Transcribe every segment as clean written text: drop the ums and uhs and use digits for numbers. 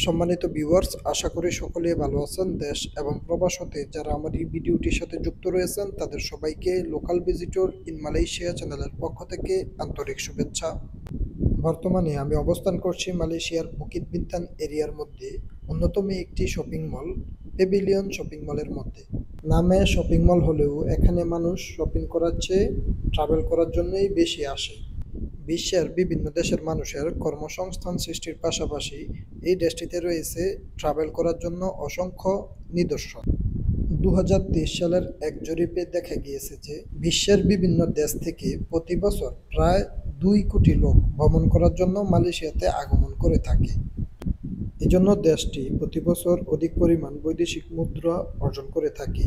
সম্মানিত ভিউয়ার্স, আশা করি সকলেই ভালো আছেন। দেশ এবং প্রবাস হতে যারা আমার এই ভিডিওটির সাথে যুক্ত রয়েছেন তাদের সবাইকে লোকাল ভিজিটর ইন মালয়েশিয়া চ্যানেলের পক্ষ থেকে আন্তরিক শুভেচ্ছা। বর্তমানে আমি অবস্থান করছি মালয়েশিয়ার বুকিত বিন্তান এরিয়ার মধ্যে অন্যতম একটি শপিং মল পেভিলিয়ন শপিং মলের মধ্যে। নামে শপিং মল হলেও এখানে মানুষ শপিং করার চেয়ে ট্রাভেল করার জন্যই বেশি আসে। বিশ্বের বিভিন্ন দেশের মানুষের কর্মসংস্থান সৃষ্টির পাশাপাশি এই দেশটিতে রয়েছে ট্রাভেল করার জন্য অসংখ্য নিদর্শন। 2023 সালের এক জরিপে দেখা গিয়েছে যে বিশ্বের বিভিন্ন দেশ থেকে প্রতি বছর প্রায় 2 কোটি লোক ভ্রমণ করার জন্য মালয়েশিয়াতে আগমন করে থাকে। এজন্য দেশটি প্রতি বছর অধিক পরিমাণ বৈদেশিক মুদ্রা অর্জন করে থাকে।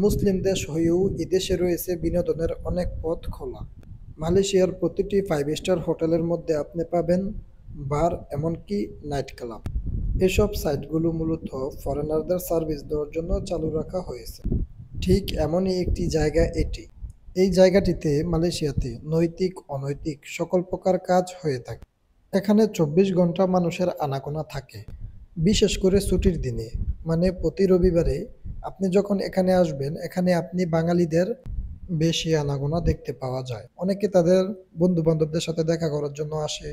মুসলিম দেশ হয়েও এদেশে রয়েছে বিনোদনের অনেক পথ খোলা। মালয়েশিয়ার প্রতিটি 5 স্টার হোটেলের মধ্যে আপনি পাবেন বার, এমনকি নাইট ক্লাব। এসব সাইটগুলো মূলত ফরেনারদের সার্ভিস দেওয়ার জন্য চালু রাখা হয়েছে। ঠিক এমনই একটি জায়গা এটি। এই জায়গাটিতে মালয়েশিয়াতে নৈতিক অনৈতিক সকল প্রকার কাজ হয়ে থাকে। এখানে 24 ঘন্টা মানুষের আনাগোনা থাকে, বিশেষ করে ছুটির দিনে, মানে প্রতি রবিবারে। আপনি যখন এখানে আসবেন, এখানে আপনি বাঙালিদের বেশি আনাগোনা দেখতে পাওয়া যায়। অনেকে তাদের বন্ধু বান্ধবদের সাথে দেখা করার জন্য আসে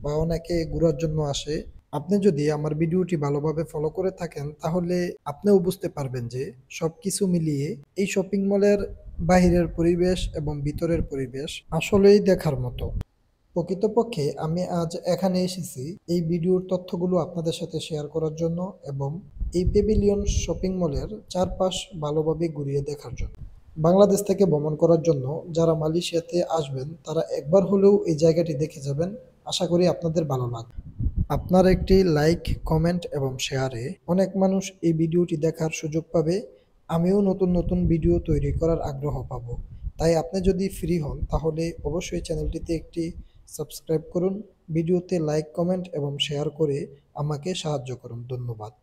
বা অনেকে ঘোরার জন্য আসে। আপনি যদি আমার ভিডিওটি ভালোভাবে ফলো করে থাকেন তাহলে আপনিও বুঝতে পারবেন যে সবকিছু মিলিয়ে এই শপিং মলের বাহিরের পরিবেশ এবং ভিতরের পরিবেশ আসলেই দেখার মতো। প্রকৃতপক্ষে আমি আজ এখানে এসেছি এই ভিডিওর তথ্যগুলো আপনাদের সাথে শেয়ার করার জন্য এবং এই পেভিলিয়ন শপিং মলের চারপাশ ভালোভাবে ঘুরিয়ে দেখার জন্য। বাংলাদেশ থেকে ভ্রমণ করার জন্য যারা মালয়েশিয়াতে আসবেন তারা একবার হলেও এই জায়গাটি দেখে যাবেন। আশা করি আপনাদের ভালো লাগবে। আপনার একটি লাইক, কমেন্ট এবং শেয়ারে অনেক মানুষ এই ভিডিওটি দেখার সুযোগ পাবে। আমিও নতুন নতুন ভিডিও তৈরি করার আগ্রহ পাবো। তাই আপনি যদি ফ্রি হন তাহলে অবশ্যই চ্যানেলটিতে একটি সাবস্ক্রাইব করুন, ভিডিওতে লাইক, কমেন্ট এবং শেয়ার করে আমাকে সাহায্য করুন। ধন্যবাদ।